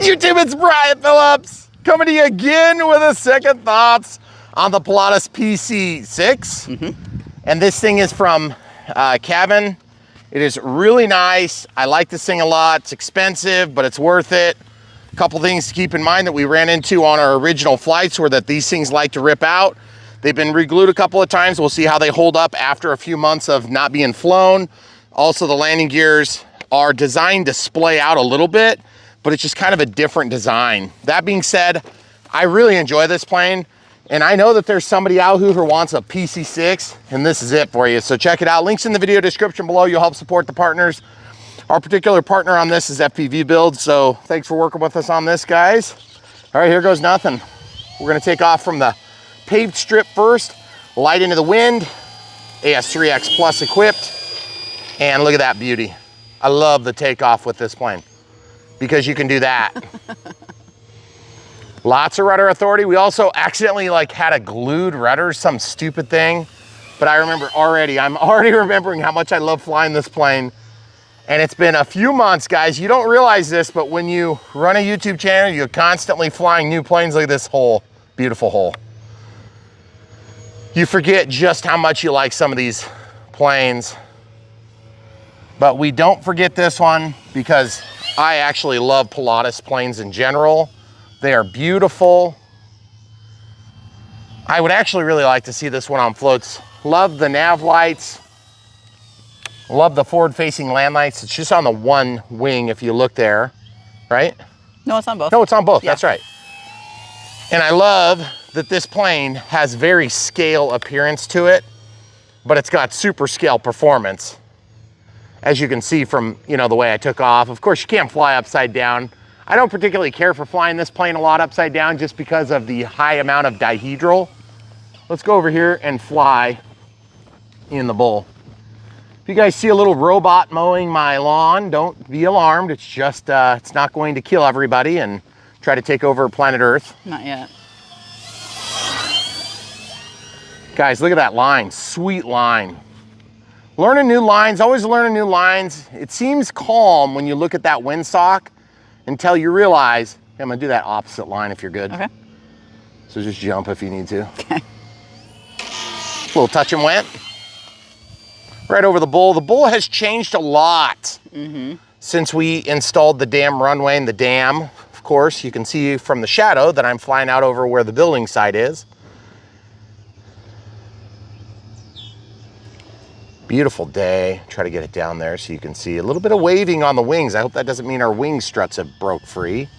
YouTube, it's Brian Phillips coming to you again with a second thoughts on the Pilatus PC-6. And this thing is from Kavan. It is really nice. I like this thing a lot. It's expensive, but it's worth it. A couple things to keep in mind that we ran into on our original flights were that these things like to rip out. They've been re-glued a couple of times. We'll see how they hold up after a few months of not being flown. Also, the landing gears are designed to splay out a little bit, but it's just kind of a different design. That being said, I really enjoy this plane, and I know that there's somebody out who wants a PC-6, and this is it for you. So check it out. Links in the video description below. You'll help support the partners. Our particular partner on this is FPV Build, so thanks for working with us on this, guys. All right, here goes nothing. We're gonna take off from the paved strip first, light into the wind, AS3X Plus equipped, and look at that beauty. I love the takeoff with this plane because you can do that. Lots of rudder authority. We also accidentally had a glued rudder, some stupid thing. But I remember I'm already remembering how much I love flying this plane. And it's been a few months, guys. You don't realize this, but when you run a YouTube channel, you're constantly flying new planes like this whole beautiful hole. You forget just how much you like some of these planes. But we don't forget this one because I actually love Pilatus planes in general. They are beautiful. I would actually really like to see this one on floats. Love the nav lights. Love the forward-facing land lights. It's just on the one wing if you look there, right? No, it's on both. No, it's on both, yeah. That's right. And I love that this plane has very scale appearance to it, but it's got super scale performance. As you can see from, the way I took off. Of course, you can't fly upside down. I don't particularly care for flying this plane a lot upside down just because of the high amount of dihedral. Let's go over here and fly in the bull. If you guys see a little robot mowing my lawn, don't be alarmed. It's just, it's not going to kill everybody and try to take over planet Earth. Not yet. Guys, look at that line, sweet line. Learning new lines, always learning new lines. It seems calm when you look at that windsock until you realize, I'm gonna do that opposite line if you're good. Okay. So just jump if you need to. Okay. A little touch and went. Right over the bull. The bull has changed a lot since we installed the dam runway and the dam. Of course, you can see from the shadow that I'm flying out over where the building site is. Beautiful day. Try to get it down there so you can see a little bit of waving on the wings. I hope that doesn't mean our wing struts have broke free.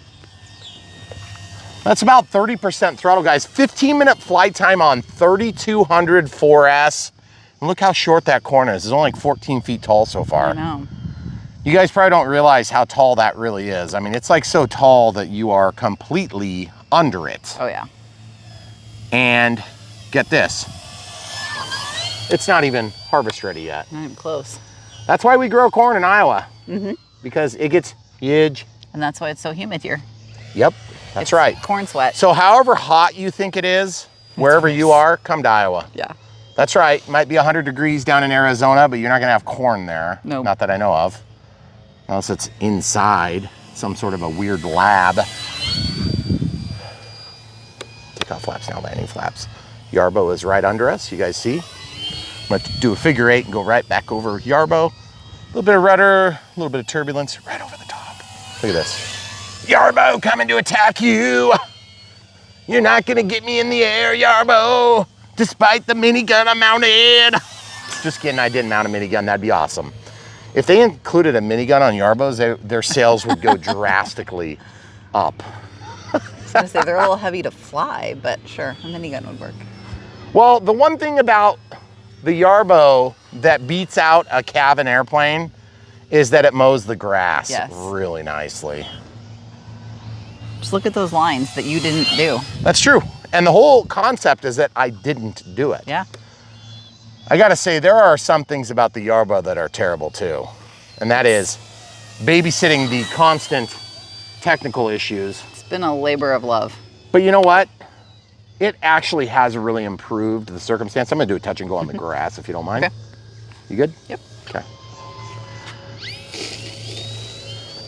That's about 30% throttle, guys. 15-minute flight time on 3200 4S. And look how short that corner is. It's only 14 feet tall so far. I know. You guys probably don't realize how tall that really is. I mean, it's so tall that you are completely under it. Oh, yeah. And get this. It's not even harvest ready yet. Not even close. That's why we grow corn in Iowa. Because it gets huge. And that's why it's so humid here. Yep, that's right. Corn sweat. So however hot you think it is, wherever you are, come to Iowa. Yeah. That's right. Might be 100 degrees down in Arizona, but you're not gonna have corn there. No. Nope. Not that I know of. Unless it's inside some sort of a weird lab. Take off flaps now, landing flaps. Yarbo is right under us, you guys see? I'm gonna do a figure 8 and go right back over Yarbo. A little bit of rudder, a little bit of turbulence, right over the top. Look at this. Yarbo coming to attack you. You're not gonna get me in the air, Yarbo, despite the minigun I mounted. Just kidding, I didn't mount a minigun, that'd be awesome. If they included a minigun on Yarbos, their sales would go drastically up. I was gonna say, they're a little heavy to fly, but sure, a minigun would work. Well, the one thing about the Yarbo that beats out a Kavan airplane is that it mows the grass really nicely. Just look at those lines that you didn't do. That's true. And the whole concept is that I didn't do it. Yeah. I gotta say, there are some things about the Yarbo that are terrible too. And that is babysitting the constant technical issues. It's been a labor of love. But you know what? It actually has really improved the circumstance. I'm gonna do a touch and go on the grass if you don't mind. Okay. You good? Yep. Okay.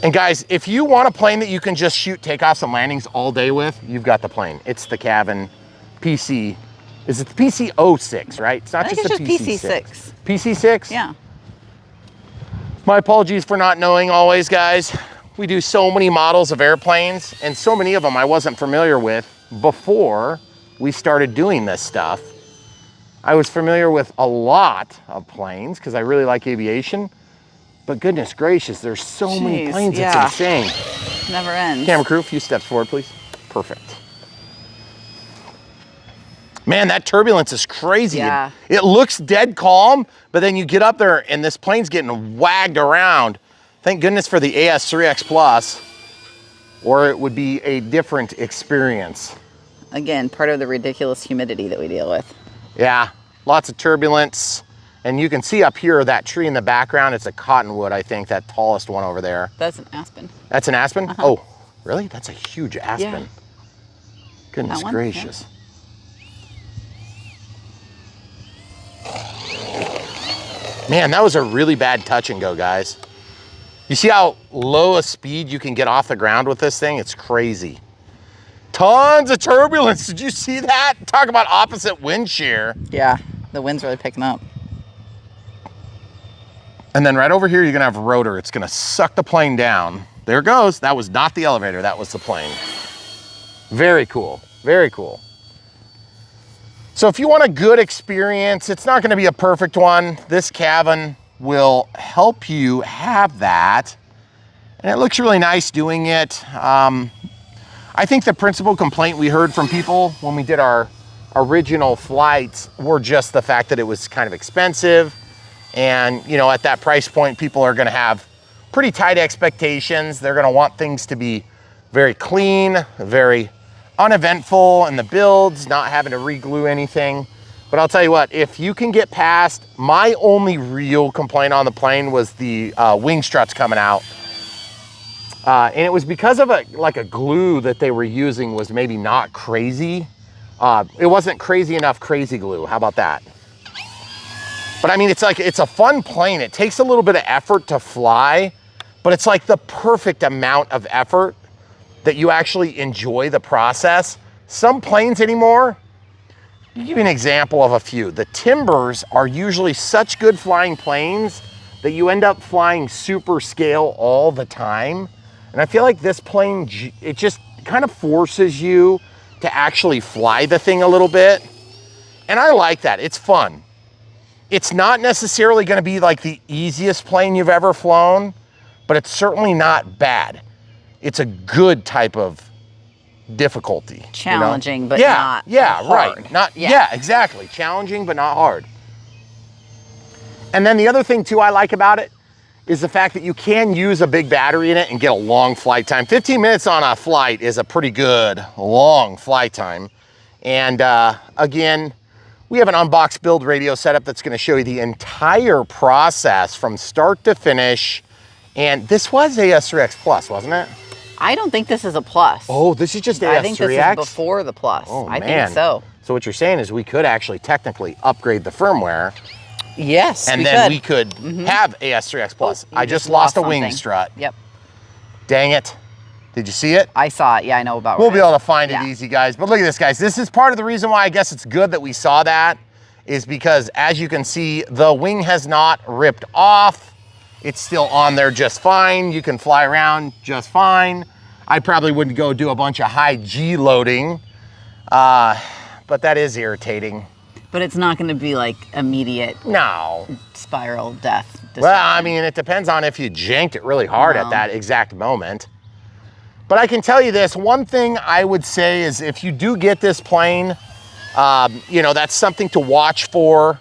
And guys, if you want a plane that you can just shoot takeoffs and landings all day with, you've got the plane. It's the Kavan PC. Is it the PC-6, right? It's not just the PC-6. PC-6? Yeah. My apologies for not knowing always, guys. We do so many models of airplanes, and so many of them I wasn't familiar with before we started doing this stuff. I was familiar with a lot of planes because I really like aviation, but goodness gracious, there's so many planes, yeah. It's insane. Never ends. Camera crew, a few steps forward, please. Perfect. Man, that turbulence is crazy. Yeah. It looks dead calm, but then you get up there and this plane's getting wagged around. Thank goodness for the AS3X Plus, or it would be a different experience. Again, part of the ridiculous humidity that we deal with. Yeah, lots of turbulence. And you can see up here, that tree in the background, it's a cottonwood, I think, that tallest one over there. That's an aspen. That's an aspen? Uh-huh. Oh, really? That's a huge aspen. Yeah. Goodness That one? gracious. Yeah. Man, that was a really bad touch and go, guys. You see how low a speed you can get off the ground with this thing? It's crazy. Tons of turbulence. Did you see that? Talk about opposite wind shear. Yeah, the wind's really picking up. And then right over here, you're gonna have a rotor. It's gonna suck the plane down. There it goes. That was not the elevator, that was the plane. Very cool, very cool. So if you want a good experience, it's not gonna be a perfect one. This Kavan will help you have that. And it looks really nice doing it. I think the principal complaint we heard from people when we did our original flights were just the fact that it was kind of expensive. And you know, at that price point, people are gonna have pretty tight expectations. They're gonna want things to be very clean, very uneventful in the builds, not having to re-glue anything. But I'll tell you what, if you can get past, my only real complaint on the plane was the wing struts coming out. And it was because of a glue that they were using was maybe not crazy. It wasn't crazy enough crazy glue, how about that? But I mean, it's a fun plane. It takes a little bit of effort to fly, but it's like the perfect amount of effort that you actually enjoy the process. Some planes anymore, I'll give you an example of a few. The Timbers are usually such good flying planes that you end up flying super scale all the time. And I feel like this plane, it just kind of forces you to actually fly the thing a little bit. And I like that, it's fun. It's not necessarily gonna be like the easiest plane you've ever flown, but it's certainly not bad. It's a good type of difficulty. Challenging, you know? but yeah, not yeah, hard. Right. Not yeah, exactly. Challenging, but not hard. And then the other thing too I like about it is the fact that you can use a big battery in it and get a long flight time. 15 minutes on a flight is a pretty good long flight time. And again, we have an unboxed build radio setup that's gonna show you the entire process from start to finish. And this was AS3X Plus, wasn't it? I don't think this is a plus. Oh, this is just AS3X? I think this is before the plus. Oh, I man. think so. So what you're saying is we could actually technically upgrade the firmware. Yes, and then we could have AS3X Plus. Oh, I just lost a wing something. strut. Yep. Dang it. Did you see it? I saw it. Yeah, I know about it. We'll be able to find it easy, guys. But look at this, guys. This is part of the reason why I guess it's good that we saw that, is because as you can see, the wing has not ripped off. It's still on there just fine. You can fly around just fine. I probably wouldn't go do a bunch of high G loading, but that is irritating. But it's not going to be like immediate spiral death. Well, I mean, it depends on if you janked it really hard at that exact moment. But I can tell you this, one thing I would say is if you do get this plane, you know, that's something to watch for.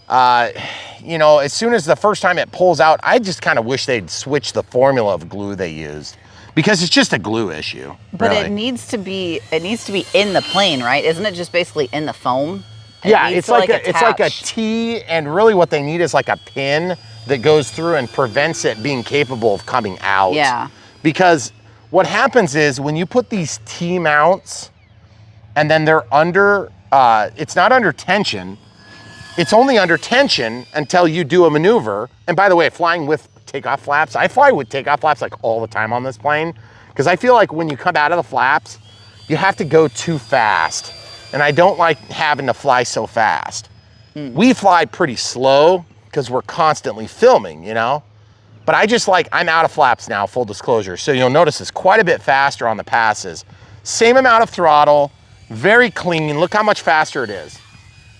You know, as soon as the first time it pulls out, I just kind of wish they'd switch the formula of glue they used, because it's just a glue issue. But really. it needs to be in the plane, right? Isn't it just basically in the foam? Yeah, it's like a T, and really what they need is like a pin that goes through and prevents it being capable of coming out. Yeah. Because what happens is when you put these T mounts and then they're under, it's not under tension, it's only under tension until you do a maneuver. And by the way, flying with takeoff flaps. I fly with takeoff flaps like all the time on this plane because I feel like when you come out of the flaps, you have to go too fast. And I don't like having to fly so fast. We fly pretty slow because we're constantly filming, you know? But I just like, I'm out of flaps now, full disclosure. So you'll notice it's quite a bit faster on the passes. Same amount of throttle, very clean. Look how much faster it is.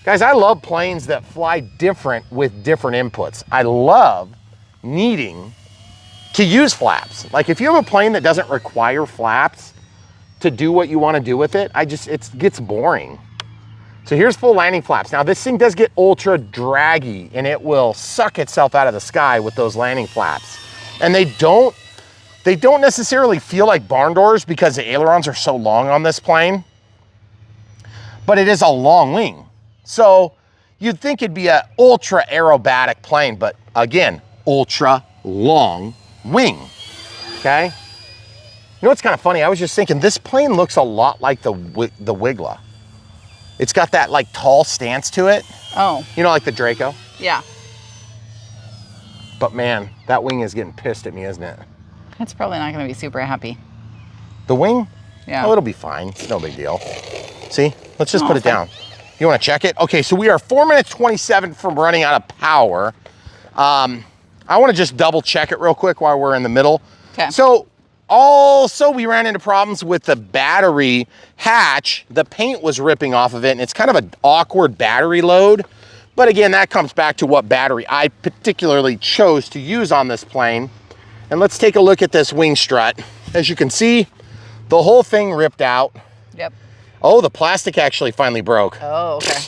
Guys, I love planes that fly different with different inputs. I love needing to use flaps. Like if you have a plane that doesn't require flaps to do what you want to do with it, it gets boring. So here's full landing flaps. Now this thing does get ultra draggy and it will suck itself out of the sky with those landing flaps. And they don't necessarily feel like barn doors because the ailerons are so long on this plane, but it is a long wing. So you'd think it'd be an ultra aerobatic plane, but again, ultra long wing, okay? You know what's kind of funny? I was just thinking this plane looks a lot like the Wiggler. It's got that like tall stance to it. Oh. You know, like the Draco? Yeah. But man, that wing is getting pissed at me, isn't it? It's probably not going to be super happy. The wing? Yeah. Oh, it'll be fine. It's no big deal. See, let's just put it fine. down. You want to check it? Okay, so we are 4 minutes 27 from running out of power. I want to just double check it real quick while we're in the middle. Okay. So also we ran into problems with the battery hatch. The paint was ripping off of it and it's kind of an awkward battery load. But again, that comes back to what battery I particularly chose to use on this plane. And let's take a look at this wing strut. As you can see, the whole thing ripped out. Yep. Oh, the plastic actually finally broke. Oh, okay.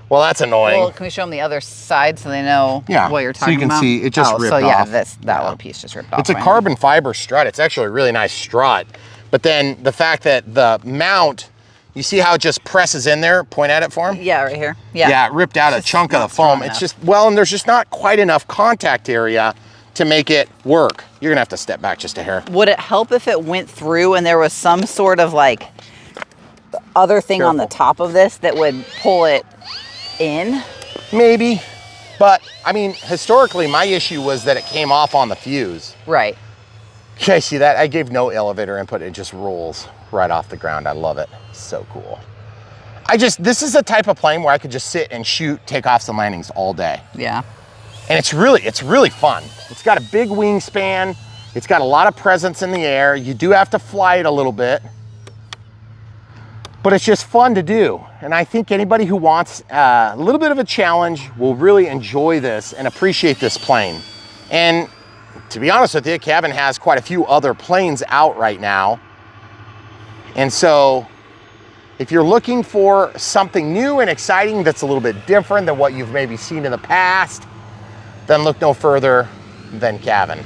Well, that's annoying. Well, can we show them the other side so they know what you're talking about? So you can see it just ripped so yeah, off. that little piece just ripped off. It's a carbon fiber strut. It's actually a really nice strut. But then the fact that the mount, you see how it just presses in there? Point at it for him. Yeah, right here. Yeah. Yeah, it ripped out a chunk of the foam. It's just, well, and there's just not quite enough contact area to make it work. You're gonna have to step back just a hair. Would it help if it went through and there was some sort of like other thing on the top of this that would pull it in? Maybe, but I mean, historically, my issue was that it came off on the fuse. Right. Okay, see that? I gave no elevator input. It just rolls right off the ground. I love it. So cool. This is a type of plane where I could just sit and shoot takeoffs and landings all day. Yeah. And it's really fun. It's got a big wingspan. It's got a lot of presence in the air. You do have to fly it a little bit, but it's just fun to do. And I think anybody who wants a little bit of a challenge will really enjoy this and appreciate this plane. And to be honest with you, Kavan has quite a few other planes out right now. And so if you're looking for something new and exciting that's a little bit different than what you've maybe seen in the past, then look no further than Kavan.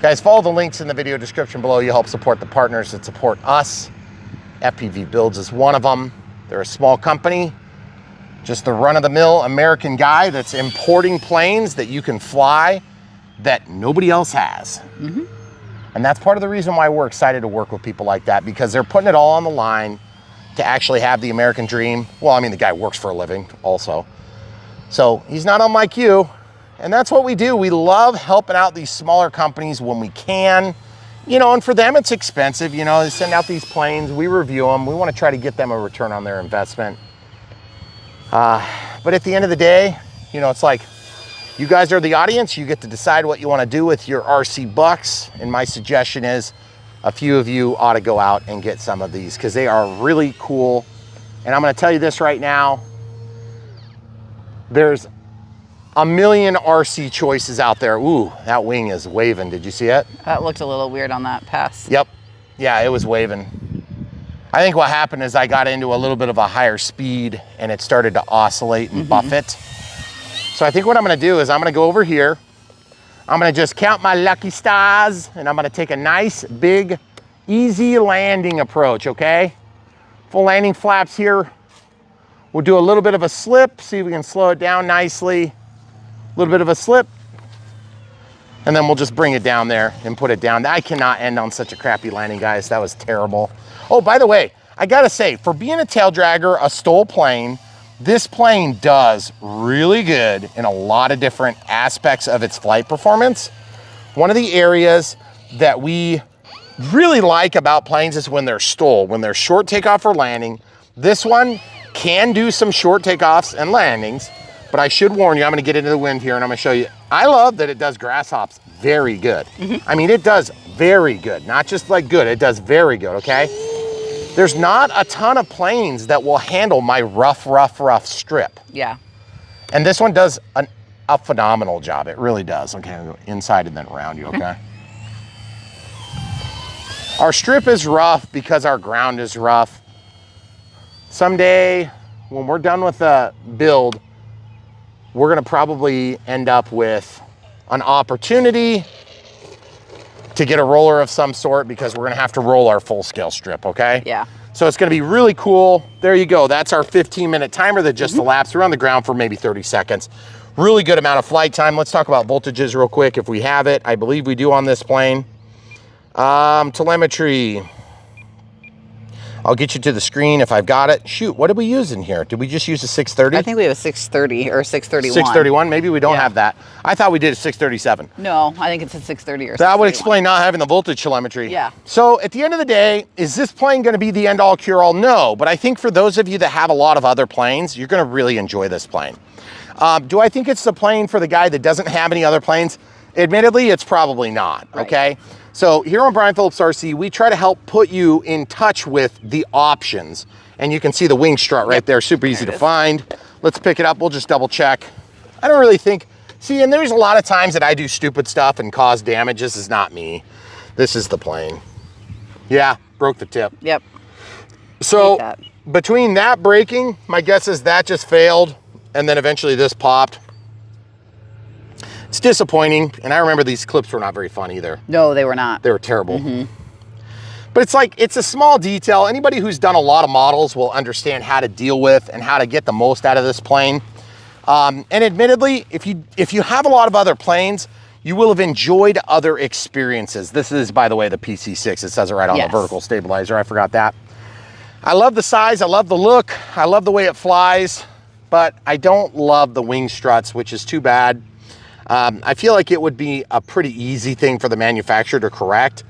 Guys, follow the links in the video description below. You help support the partners that support us. FPV Builds is one of them. They're a small company, just the run-of-the-mill American guy that's importing planes that you can fly that nobody else has. Mm-hmm. And that's part of the reason why we're excited to work with people like that, because they're putting it all on the line to actually have the American dream. Well, I mean, the guy works for a living also. So he's not unlike you. And that's what we do. We love helping out these smaller companies when we can. You know, and for them, it's expensive. You know, they send out these planes, we review them. We want to try to get them a return on their investment. But at the end of the day, you know, it's like, you guys are the audience. You get to decide what you want to do with your RC bucks. And my suggestion is a few of you ought to go out and get some of these because they are really cool. And I'm going to tell you this right now. There's a million RC choices out there. Ooh, that wing is waving. Did you see it? That looked a little weird on that pass. Yep. Yeah, it was waving. I think what happened is I got into a little bit of a higher speed and it started to oscillate and buffet. So I think what I'm gonna do is I'm gonna go over here. I'm gonna just count my lucky stars and I'm gonna take a nice, big, easy landing approach, okay? Full landing flaps here. We'll do a little bit of a slip, see if we can slow it down nicely. A little bit of a slip. And then we'll just bring it down there and put it down. I cannot end on such a crappy landing, guys. That was terrible. Oh, by the way, I gotta say, for being a tail dragger, a STOL plane, this plane does really good in a lot of different aspects of its flight performance. One of the areas that we really like about planes is when they're STOL, when they're short takeoff or landing. This one can do some short takeoffs and landings, but I should warn you, I'm gonna get into the wind here and I'm gonna show you. I love that it does grass hops very good. I mean, it does very good, not just like good, it does very good, okay? There's not a ton of planes that will handle my rough strip. Yeah. And this one does a phenomenal job. It really does. Okay, I'll go inside and then around you, okay? Our strip is rough because our ground is rough. Someday, when we're done with the build, we're gonna probably end up with an opportunity to get a roller of some sort because we're gonna have to roll our full scale strip, okay? Yeah. So it's gonna be really cool. There you go. That's our 15-minute timer that just elapsed. We're on the ground for maybe 30 seconds. Really good amount of flight time. Let's talk about voltages real quick if we have it. I believe we do on this plane. Telemetry. I'll get you to the screen if I've got it. Shoot, what did we use in here? Did we just use a 630? I think we have a 630 or 631. 631, maybe we don't have that. I thought we did a 637. No, I think it's a 630 or 631. That would explain not having the voltage telemetry. Yeah. So at the end of the day, is this plane gonna be the end all cure all? No, but I think for those of you that have a lot of other planes, you're gonna really enjoy this plane. Do I think it's the plane for the guy that doesn't have any other planes? Admittedly, it's probably not, okay? So here on Brian Phillips RC, we try to help put you in touch with the options. And you can see the wing strut right there, super easy to find. Let's pick it up, we'll just double check. I don't really think, see, and there's a lot of times that I do stupid stuff and cause damage. This is not me. This is the plane. Yeah, broke the tip. Yep. So between that breaking, my guess is that just failed and then eventually this popped. It's disappointing, and I remember these clips were not very fun either. No, they were not. They were terrible. But it's like, it's a small detail. Anybody who's done a lot of models will understand how to deal with and how to get the most out of this plane. And admittedly, if you have a lot of other planes, you will have enjoyed other experiences. This is, by the way, the PC-6. It says it right on the vertical stabilizer. I forgot that. I love the size. I love the look. I love the way it flies, but I don't love the wing struts, which is too bad. I feel like it would be a pretty easy thing for the manufacturer to correct,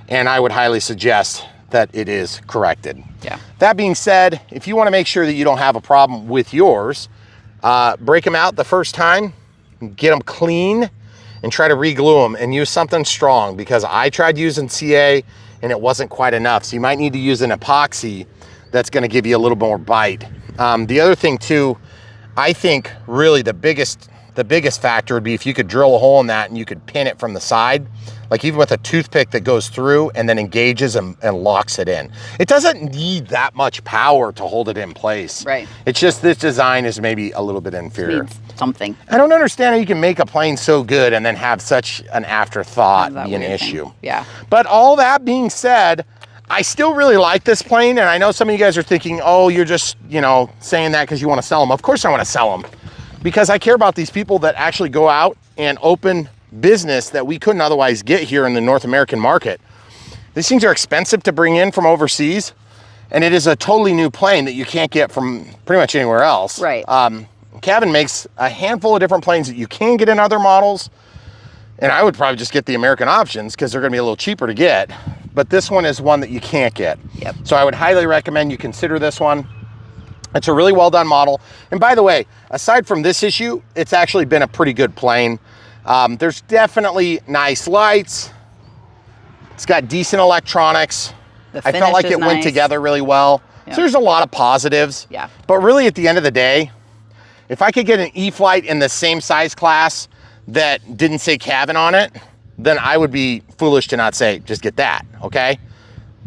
and I would highly suggest that it is corrected. Yeah. That being said, if you want to make sure that you don't have a problem with yours, break them out the first time, get them clean, and try to re-glue them and use something strong, because I tried using CA and it wasn't quite enough. So you might need to use an epoxy that's going to give you a little more bite. The other thing too, I think really the biggest factor would be if you could drill a hole in that and you could pin it from the side, like even with a toothpick that goes through and then engages and locks it in. It doesn't need that much power to hold it in place. Right. It's just this design is maybe a little bit inferior. Needs something. I don't understand how you can make a plane so good and then have such an afterthought be an issue. Thing. Yeah. But all that being said, I still really like this plane, and I know some of you guys are thinking, oh, you're just, you know, saying that because you want to sell them. Of course I want to sell them, because I care about these people that actually go out and open business that we couldn't otherwise get here in the North American market. These things are expensive to bring in from overseas, and it is a totally new plane that you can't get from pretty much anywhere else. Right. Kavan makes a handful of different planes that you can get in other models, and I would probably just get the American options because they're going to be a little cheaper to get. But this one is one that you can't get. Yep. So I would highly recommend you consider this one. It's a really well done model. And by the way, aside from this issue, it's actually been a pretty good plane. There's definitely nice lights. It's got decent electronics. I felt like it went together really well. Yep. So there's a lot of positives. Yeah. But really at the end of the day, if I could get an E-flite in the same size class that didn't say Kavan on it, then I would be foolish to not say, just get that, okay?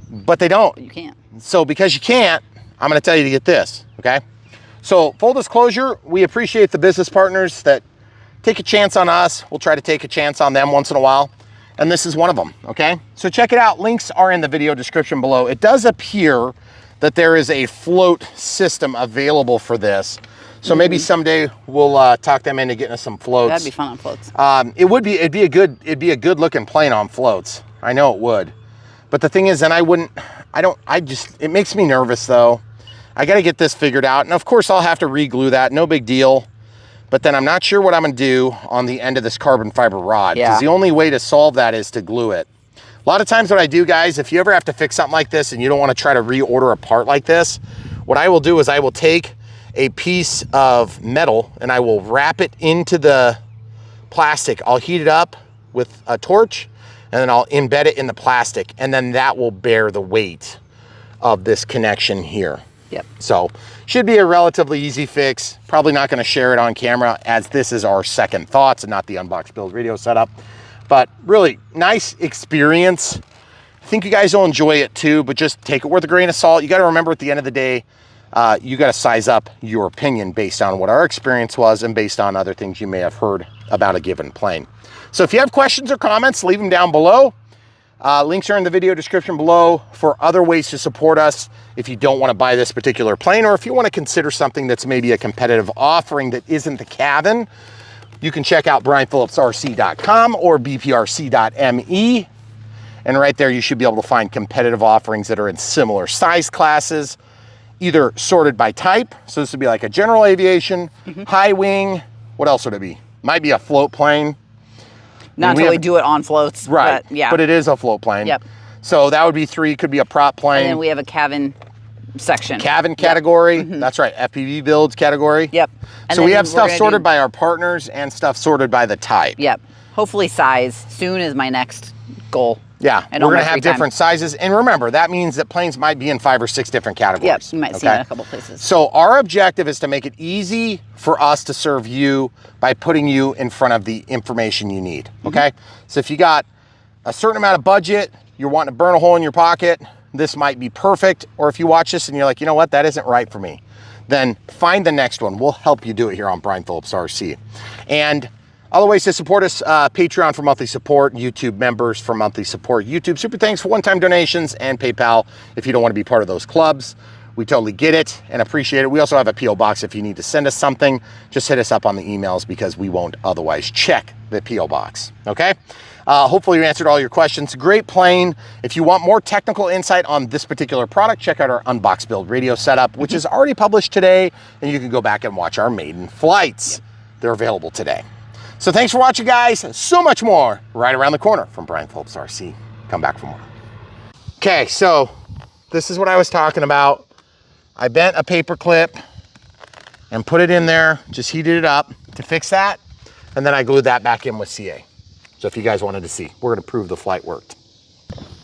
But they don't. But you can't. So because you can't, I'm gonna tell you to get this, okay? So full disclosure, we appreciate the business partners that take a chance on us. We'll try to take a chance on them once in a while. And this is one of them, okay? So check it out. Links are in the video description below. It does appear that there is a float system available for this. So maybe someday we'll talk them into getting us some floats. That'd be fun on floats. It'd be a good looking plane on floats. I know it would. But the thing is, then it makes me nervous though. I got to get this figured out. And of course I'll have to re-glue that, no big deal. but then I'm not sure what I'm gonna do on the end of this carbon fiber rod, because Yeah. the only way to solve that is to glue it. A lot of times what I do, guys, if you ever have to fix something like this and you don't want to try to reorder a part like this, what I will do is I will take a piece of metal and I will wrap it into the plastic. I'll heat it up with a torch and then I'll embed it in the plastic, and then that will bear the weight of this connection here. Yep. So should be a relatively easy fix. Probably not going to share it on camera, as this is our second thoughts and not the unbox build radio setup. But really nice experience. I think you guys will enjoy it too, but just take it with a grain of salt. You got to remember, at the end of the day, you got to size up your opinion based on what our experience was and based on other things you may have heard about a given plane. So if you have questions or comments, leave them down below. Links are in the video description below for other ways to support us if you don't want to buy this particular plane, or if you want to consider something that's maybe a competitive offering that isn't the Kavan. You can check out brianphillipsrc.com or bprc.me. And right there, you should be able to find competitive offerings that are in similar size classes, either sorted by type. So this would be like a general aviation, high wing. What else would it be? Might be a float plane. Not until we do it on floats. Right. But yeah. But it is a float plane. Yep. So that would be 3, could be a prop plane. And then we have a Kavan section. Kavan category. That's right. FPV builds category. Yep. And so we then have we're stuff gonna sorted by our partners and stuff sorted by the type. Yep. Hopefully size soon is my next goal. Yeah, And we're all my gonna have free time. different sizes. And remember, that means that planes might be in 5 or 6 different categories. Yep, you might see it in a couple places. So our objective is to make it easy for us to serve you by putting you in front of the information you need, okay? So if you got a certain amount of budget, you're wanting to burn a hole in your pocket, this might be perfect. Or if you watch this and you're like, you know what, that isn't right for me, then find the next one. We'll help you do it here on Brian Phillips RC. And other ways to support us, Patreon for monthly support, YouTube members for monthly support, YouTube super thanks for one-time donations, and PayPal if you don't want to be part of those clubs. We totally get it and appreciate it. We also have a P.O. box if you need to send us something. Just hit us up on the emails, because we won't otherwise check the P.O. box, okay? Hopefully we answered all your questions. Great plane. If you want more technical insight on this particular product, check out our Unbox Build radio setup, which is already published today, and you can go back and watch our maiden flights. They're available today. So thanks for watching, guys. So much more right around the corner from Brian Phillips RC. Come back for more. Okay, so this is what I was talking about. I bent a paper clip and put it in there, just heated it up to fix that, and then I glued that back in with CA. So if you guys wanted to see, we're gonna prove the flight worked.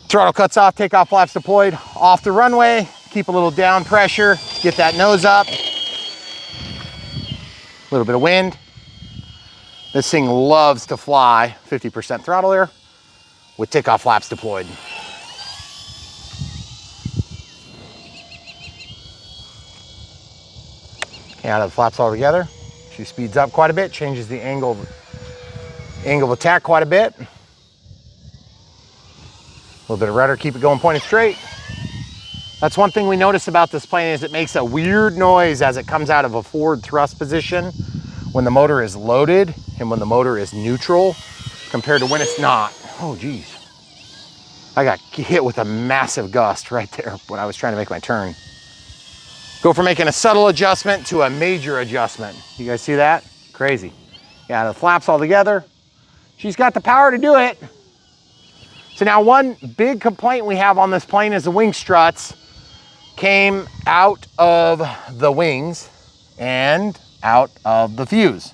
Throttle cuts off, takeoff flaps deployed, off the runway, keep a little down pressure, get that nose up. A little bit of wind. This thing loves to fly 50% throttle here with takeoff flaps deployed. Okay, out of the flaps all together. She speeds up quite a bit, changes the angle of attack quite a bit. A little bit of rudder, keep it going pointed straight. That's one thing we noticed about this plane, is it makes a weird noise as it comes out of a forward thrust position when the motor is loaded and when the motor is neutral compared to when it's not. Oh geez. I got hit with a massive gust right there when I was trying to make my turn. Go from making a subtle adjustment to a major adjustment. You guys see that? Crazy. Yeah, the flaps all together. She's got the power to do it. So now one big complaint we have on this plane is the wing struts came out of the wings and out of the fuse.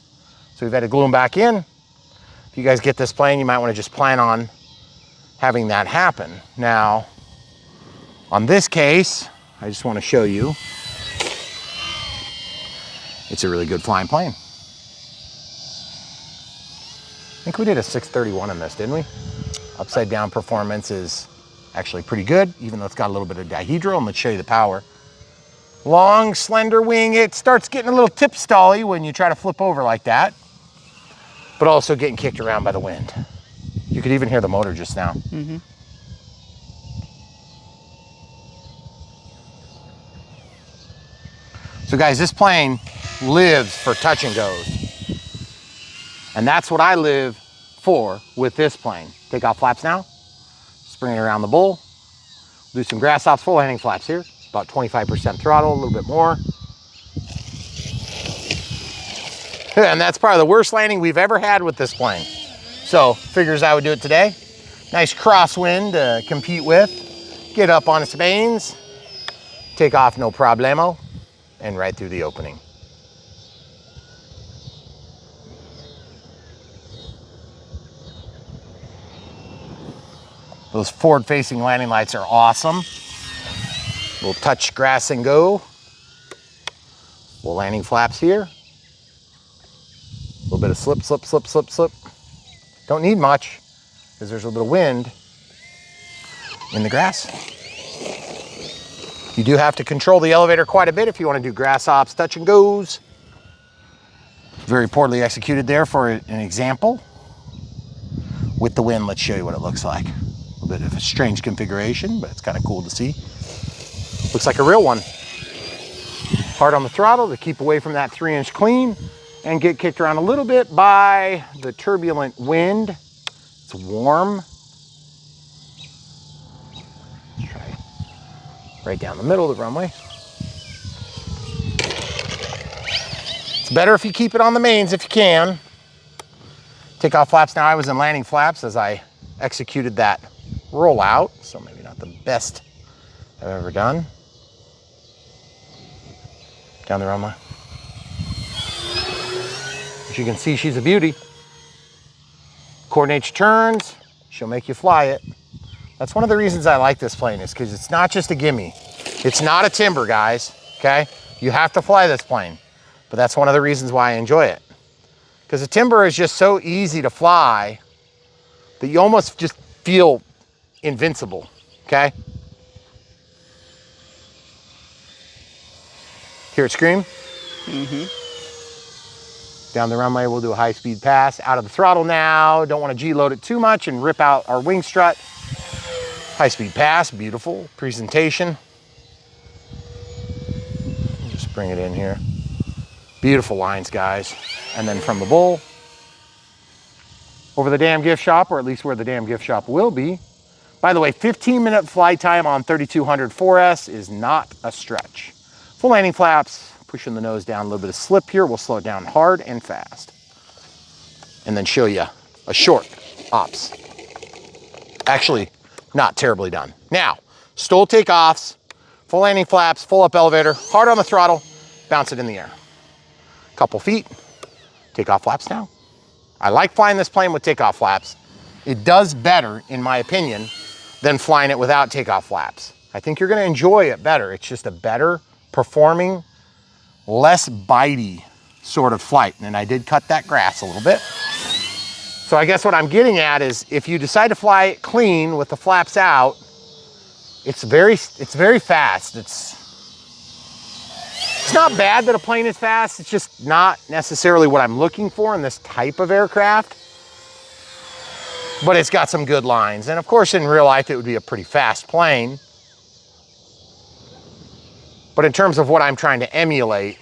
So we've had to glue them back in. If you guys get this plane, you might want to just plan on having that happen. Now, on this case, I just want to show you, it's a really good flying plane. I think we did a 631 in this, didn't we? Upside down performance is actually pretty good, even though it's got a little bit of dihedral, and let's show you the power. Long, slender wing, it starts getting a little tip stally when you try to flip over like that, but also getting kicked around by the wind. You could even hear the motor just now. Mm-hmm. So guys, this plane lives for touch and goes. And that's what I live for with this plane. Take off flaps now. Spring it around the bowl. Do some grass ops, full landing flaps here. About 25% throttle, a little bit more. And that's probably the worst landing we've ever had with this plane. So figures I would do it today. Nice crosswind to compete with. Get up on its mains, take off no problemo, and right through the opening. Those forward-facing landing lights are awesome. We'll touch grass and go. Little landing flaps here. A little bit of slip, slip, slip, slip, slip. Don't need much because there's a little bit of wind in the grass. You do have to control the elevator quite a bit if you want to do grass ops, touch and goes. Very poorly executed there for an example. With the wind, let's show you what it looks like. A bit of a strange configuration, but it's kind of cool to see. Looks like a real one. Hard on the throttle to keep away from that 3-inch clean and get kicked around a little bit by the turbulent wind. It's warm. Let's try right down the middle of the runway. It's better if you keep it on the mains if you can. Take off flaps now. I was in landing flaps as I executed that rollout, so maybe not the best I've ever done. Down the runway. As you can see, she's a beauty. Coordinates your turns, she'll make you fly it. That's one of the reasons I like this plane, is because it's not just a gimme. It's not a timber, guys, okay? You have to fly this plane, but that's one of the reasons why I enjoy it. Because a timber is just so easy to fly that you almost just feel invincible, okay? Hear it scream? Mm-hmm. Down the runway, we'll do a high-speed pass. Out of the throttle now. Don't want to G-load it too much and rip out our wing strut. High-speed pass, beautiful presentation. Just bring it in here. Beautiful lines, guys. And then from the bull, over the damn gift shop, or at least where the damn gift shop will be. By the way, 15-minute flight time on 3200 4S is not a stretch. Full landing flaps, pushing the nose down, a little bit of slip here. We'll slow it down hard and fast. And then show you a short ops. Actually, not terribly done. Now, STOL takeoffs, full landing flaps, full up elevator, hard on the throttle, bounce it in the air. Couple feet, takeoff flaps now. I like flying this plane with takeoff flaps. It does better, in my opinion, than flying it without takeoff flaps. I think you're gonna enjoy it better. It's just a better performing, less bitey sort of flight. And I did cut that grass a little bit. So I guess what I'm getting at is if you decide to fly it clean with the flaps out, it's very fast. It's not bad that a plane is fast. It's just not necessarily what I'm looking for in this type of aircraft. But it's got some good lines. And of course, in real life, it would be a pretty fast plane. But in terms of what I'm trying to emulate,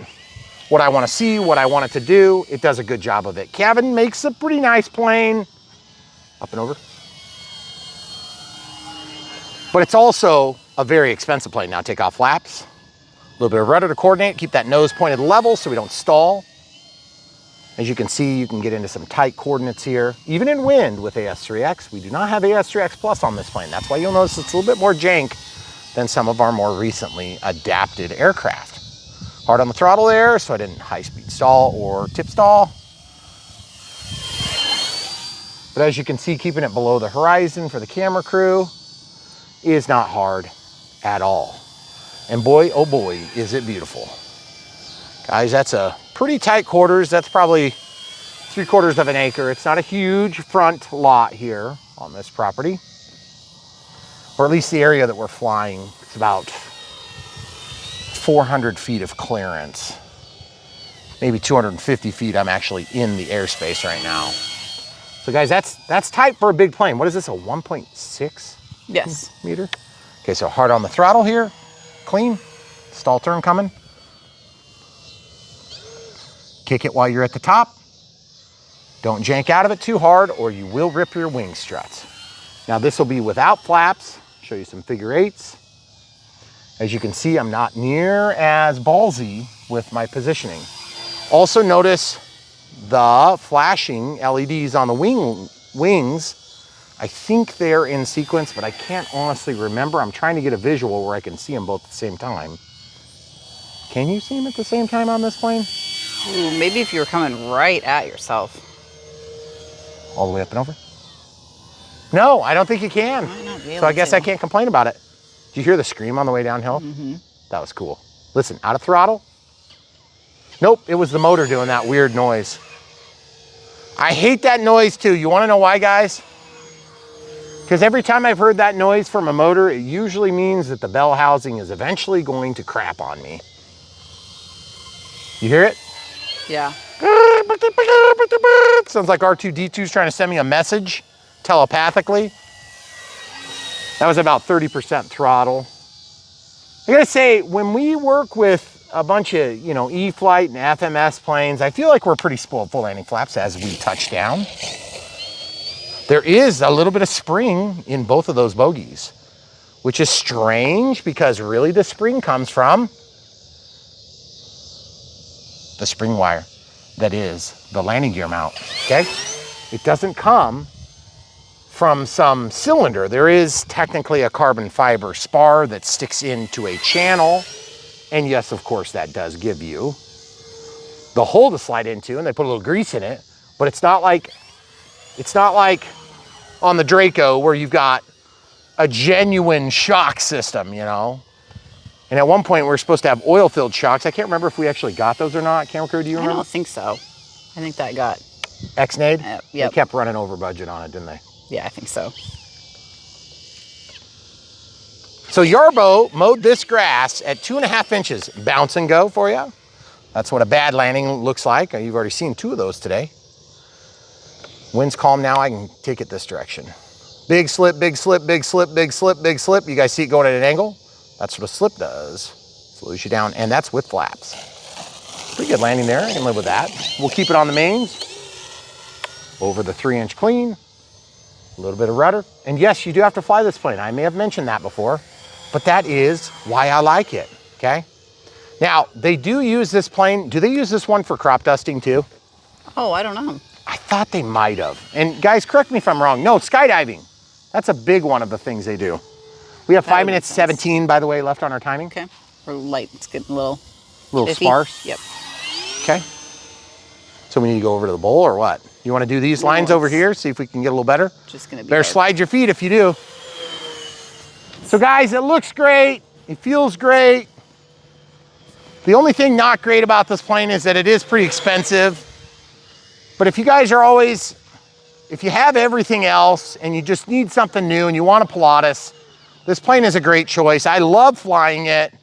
what I want to see, what I want it to do, it does a good job of it. Kavan makes a pretty nice plane. Up and over. But it's also a very expensive plane. Now take off flaps. A little bit of rudder to coordinate. Keep that nose pointed level so we don't stall. As you can see, you can get into some tight coordinates here. Even in wind with AS3X, we do not have AS3X Plus on this plane. That's why you'll notice it's a little bit more jank than some of our more recently adapted aircraft. Hard on the throttle there, so I didn't high-speed stall or tip stall. But as you can see, keeping it below the horizon for the camera crew is not hard at all. And boy, oh boy, is it beautiful. Guys, that's a pretty tight quarters. That's probably 3/4 of an acre. It's not a huge front lot here on this property. Or at least the area that we're flying. It's about 400 feet of clearance. Maybe 250 feet. I'm actually in the airspace right now. So guys, that's tight for a big plane. What is this, a 1.6? Yes. Meter? Okay, so hard on the throttle here. Clean. Stall turn coming. Kick it while you're at the top. Don't jank out of it too hard or you will rip your wing struts. Now this will be without flaps. Show you some figure eights. As you can see, I'm not near as ballsy with my positioning. Also notice the flashing LEDs on the wings, I think they're in sequence, but I can't honestly remember. I'm trying to get a visual where I can see them both at the same time. Can you see them at the same time on this plane? Ooh, maybe if you were coming right at yourself. All the way up and over? No, I don't think you can. So I guess I can't complain about it. Did you hear the scream on the way downhill? Mm-hmm. That was cool. Listen, out of throttle. Nope, it was the motor doing that weird noise. I hate that noise too. You wanna know why, guys? Because every time I've heard that noise from a motor, it usually means that the bell housing is eventually going to crap on me. You hear it? Yeah. Sounds like R2-D2's trying to send me a message telepathically. That was about 30% throttle. I gotta say, when we work with a bunch of, E-Flight and FMS planes, I feel like we're pretty spoiled full landing flaps as we touch down. There is a little bit of spring in both of those bogies, which is strange because really the spring comes from the spring wire that is the landing gear mount, okay? It doesn't come from some cylinder. There is technically a carbon fiber spar that sticks into a channel. And yes, of course, that does give you the hole to slide into, and they put a little grease in it, but it's not like on the Draco where you've got a genuine shock system, And at one point we were supposed to have oil-filled shocks. I can't remember if we actually got those or not. Camera crew, do you remember? I don't think so. I think that got... Ex-nade? Yep. They kept running over budget on it, didn't they? Yeah, I think so. So Yarbo mowed this grass at 2.5 inches. Bounce and go for you. That's what a bad landing looks like. You've already seen 2 of those today. Wind's calm now, I can take it this direction. Big slip, big slip, big slip, big slip, big slip. You guys see it going at an angle? That's what a slip does. Slows you down, and that's with flaps. Pretty good landing there, I can live with that. We'll keep it on the mains. Over the 3-inch clean. A little bit of rudder. And yes, you do have to fly this plane. I may have mentioned that before, but that is why I like it, okay? Now, they do use this plane. Do they use this one for crop dusting too? Oh, I don't know. I thought they might have. And guys, correct me if I'm wrong. No, skydiving. That's a big one of the things they do. We have 5 minutes 17, by the way, left on our timing. Okay. We're light. It's getting a little iffy. Sparse. Yep. Okay. So we need to go over to the bowl or what? You want to do these lines over here? See if we can get a little better? Just gonna be better hard. Slide your feet if you do. So guys, it looks great. It feels great. The only thing not great about this plane is that it is pretty expensive. But if you guys are always, if you have everything else and you just need something new and you want a Pilatus, this plane is a great choice. I love flying it.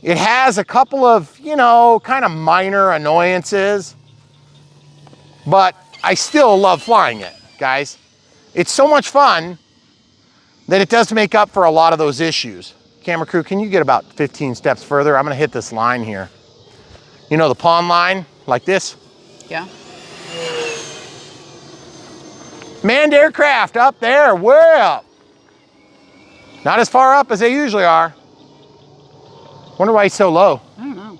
It has a couple of, kind of minor annoyances, but I still love flying it, guys. It's so much fun that it does make up for a lot of those issues. Camera crew, can you get about 15 steps further? I'm gonna hit this line here. You know the pond line, like this? Yeah. Manned aircraft up there, way up. Not as far up as they usually are. Wonder why he's so low. I don't know.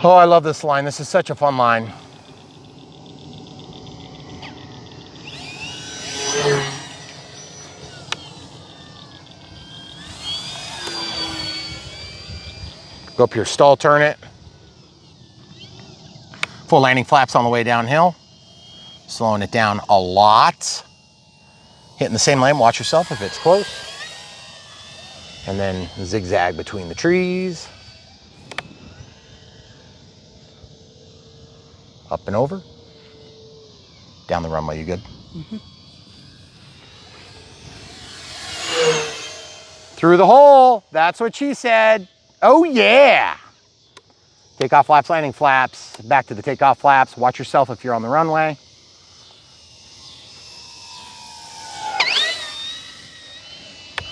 Oh, I love this line. This is such a fun line. Go up here, stall turn it. Full landing flaps on the way downhill. Slowing it down a lot. Hitting the same lane, watch yourself if it's close. And then zigzag between the trees. Up and over. Down the runway, you good? Mm-hmm. Through the hole, that's what she said. Oh yeah. Takeoff flaps, landing flaps. Back to the takeoff flaps. Watch yourself if you're on the runway.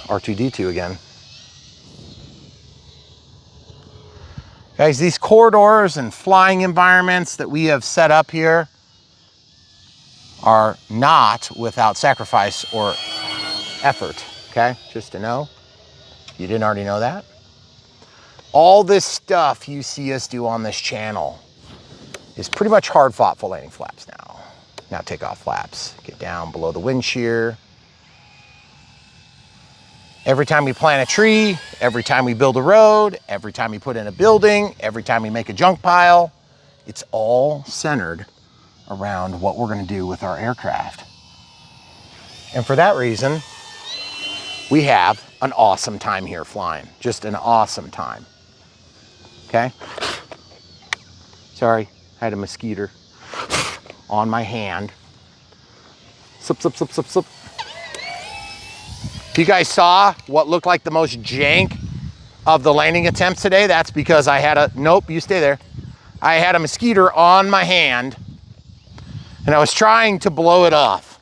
R2-D2 again. Guys, these corridors and flying environments that we have set up here are not without sacrifice or effort, okay? Just to know, you didn't already know that. All this stuff you see us do on this channel is pretty much hard fought full landing flaps now. Now take off flaps, get down below the wind shear. Every time we plant a tree, every time we build a road, every time we put in a building, every time we make a junk pile, it's all centered around what we're gonna do with our aircraft. And for that reason, we have an awesome time here flying. Just an awesome time, okay? Sorry, I had a mosquito on my hand. Slip, slip, slip, slip, slip. If you guys saw what looked like the most jank of the landing attempts today, that's because I had a, nope, you stay there. I had a mosquito on my hand and I was trying to blow it off.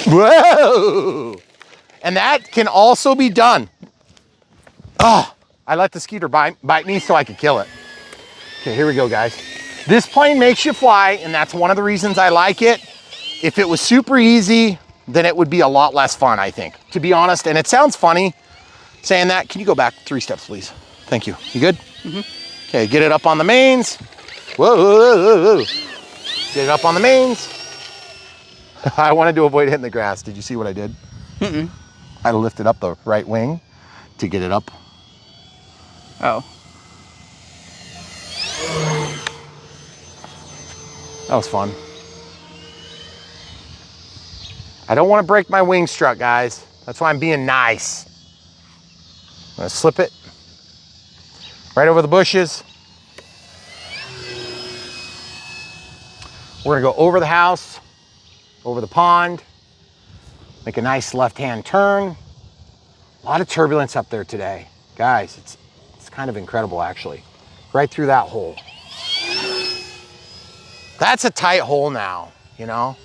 Whoa! And that can also be done. Oh, I let the skeeter bite me so I could kill it. Okay, here we go, guys. This plane makes you fly, and that's one of the reasons I like it. If it was super easy, then it would be a lot less fun, I think, to be honest. And it sounds funny saying that. Can you go back 3 steps, please? Thank you. You good? Mm-hmm. Okay, get it up on the mains. Whoa, whoa, whoa, whoa. Get it up on the mains. I wanted to avoid hitting the grass. Did you see what I did? Mm-mm. I lifted up the right wing to get it up. Oh. That was fun. I don't want to break my wing strut, guys. That's why I'm being nice. I'm gonna slip it right over the bushes. We're gonna go over the house, over the pond, make a nice left-hand turn. A lot of turbulence up there today. Guys, it's kind of incredible, actually. Right through that hole. That's a tight hole now, you know?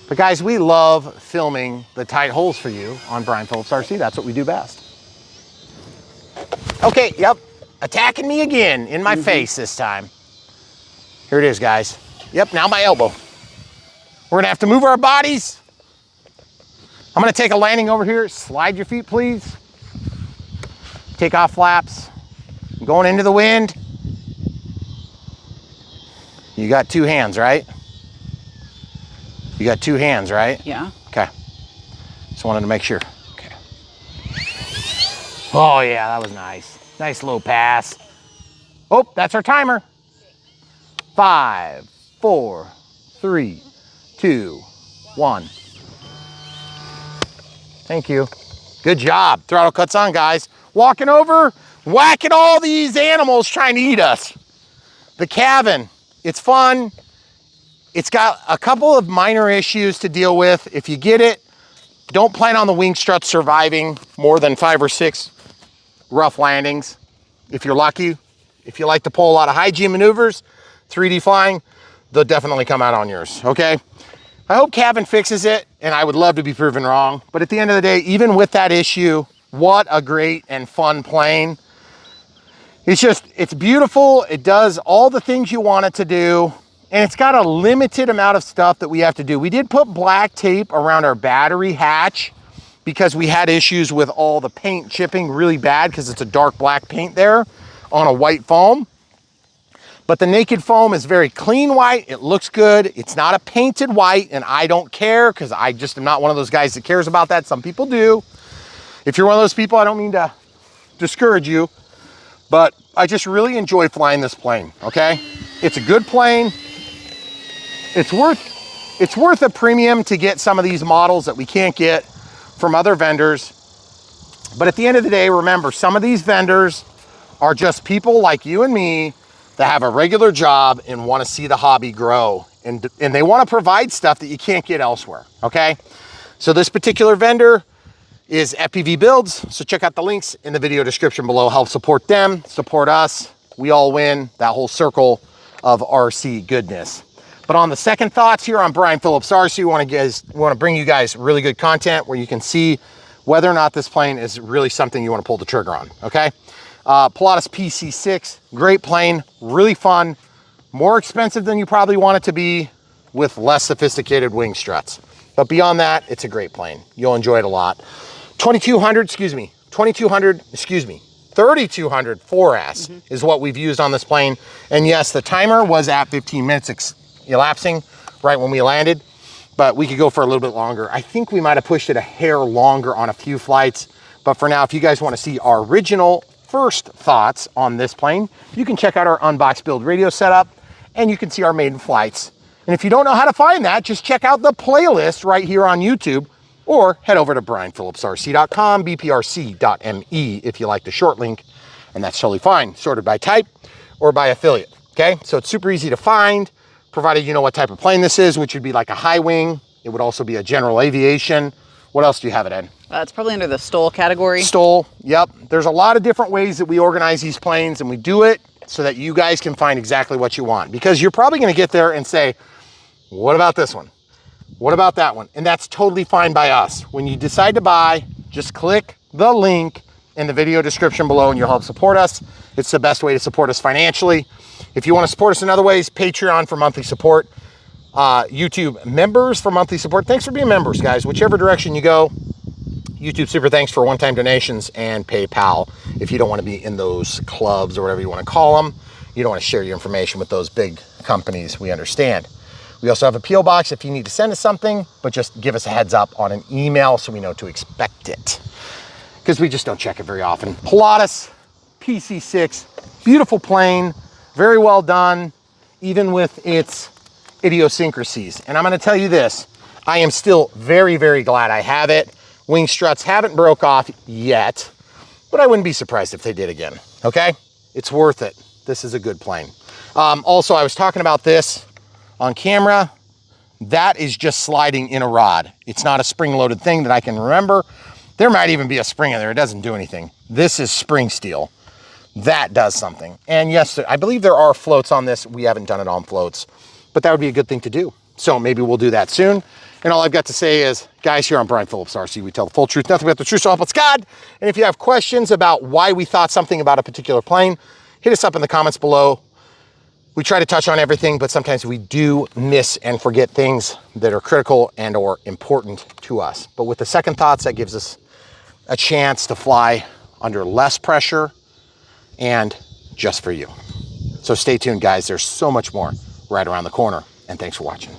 But guys, we love filming the tight holes for you on Brian Phillips RC. That's what we do best. Okay, yep, attacking me again in my face this time. Here it is, guys. Yep, now my elbow. We're gonna have to move our bodies. I'm gonna take a landing over here. Slide your feet, please. Take off flaps. I'm going into the wind. You got 2 hands, right? You got 2 hands, right? Yeah. Okay. Just wanted to make sure. Okay. Oh yeah, that was nice. Nice low pass. Oh, that's our timer. 5, 4, 3, 2, 1. Thank you. Good job. Throttle cuts on, guys. Walking over, whacking all these animals trying to eat us. The Kavan, it's fun. It's got a couple of minor issues to deal with. If you get it, don't plan on the wing struts surviving more than 5 or 6 rough landings. If you're lucky, if you like to pull a lot of high G maneuvers, 3D flying, they'll definitely come out on yours, okay? I hope Kavan fixes it, and I would love to be proven wrong. But at the end of the day, even with that issue, what a great and fun plane. It's beautiful. It does all the things you want it to do. And it's got a limited amount of stuff that we have to do. We did put black tape around our battery hatch because we had issues with all the paint chipping really bad because it's a dark black paint there on a white foam. But the naked foam is very clean white. It looks good. It's not a painted white, and I don't care because I just am not one of those guys that cares about that. Some people do. If you're one of those people, I don't mean to discourage you, but I just really enjoy flying this plane, okay? It's a good plane. It's worth a premium to get some of these models that we can't get from other vendors. But at the end of the day, remember, some of these vendors are just people like you and me that have a regular job and want to see the hobby grow. And they want to provide stuff that you can't get elsewhere, okay? So this particular vendor is FPV Builds. So check out the links in the video description below. Help support them, support us. We all win, that whole circle of RC goodness. But on the second thoughts here on Brian Phillips RC, we want to bring you guys really good content where you can see whether or not this plane is really something you want to pull the trigger on, okay? Pilatus PC-6, great plane, really fun, more expensive than you probably want it to be with less sophisticated wing struts. But beyond that, it's a great plane. You'll enjoy it a lot. 2200, excuse me, 3200 4S is what we've used on this plane. And yes, the timer was at 15 minutes elapsing right when we landed, but we could go for a little bit longer. I think we might have pushed it a hair longer on a few flights. But for now, if you guys want to see our original first thoughts on this plane, you can check out our unbox build radio setup and you can see our maiden flights. And if you don't know how to find that, just check out the playlist right here on YouTube or head over to brianphillipsrc.com, bprc.me if you like the short link, and that's totally fine, sorted by type or by affiliate, okay? So it's super easy to find, provided you know what type of plane this is, which would be like a high wing. It would also be a general aviation. What else do you have it in? It's probably under the STOL category. STOL, yep. There's a lot of different ways that we organize these planes, and we do it so that you guys can find exactly what you want. Because you're probably gonna get there and say, what about this one? What about that one? And that's totally fine by us. When you decide to buy, just click the link in the video description below and you'll help support us. It's the best way to support us financially. If you wanna support us in other ways, Patreon for monthly support, YouTube members for monthly support. Thanks for being members, guys. Whichever direction you go, YouTube super thanks for one-time donations, and PayPal if you don't want to be in those clubs or whatever you want to call them. You don't want to share your information with those big companies. We understand. We also have a P.O. box if you need to send us something, but just give us a heads up on an email so we know to expect it, because we just don't check it very often. Pilatus PC-6, beautiful plane, very well done, even with its idiosyncrasies. And I'm going to tell you this, I am still very, very glad I have it. Wing struts haven't broke off yet, but I wouldn't be surprised if they did again, okay? It's worth it. This is a good plane. Also, I was talking about this on camera. That is just sliding in a rod. It's not a spring-loaded thing that I can remember. There might even be a spring in there. It doesn't do anything. This is spring steel. That does something. And yes, I believe there are floats on this. We haven't done it on floats, but that would be a good thing to do. So maybe we'll do that soon. And all I've got to say is, guys, here on Brian Phillips RC, we tell the full truth, nothing but the truth, so help us God. And if you have questions about why we thought something about a particular plane, hit us up in the comments below. We try to touch on everything, but sometimes we do miss and forget things that are critical and or important to us. But with the second thoughts, that gives us a chance to fly under less pressure and just for you. So stay tuned, guys. There's so much more right around the corner. And thanks for watching.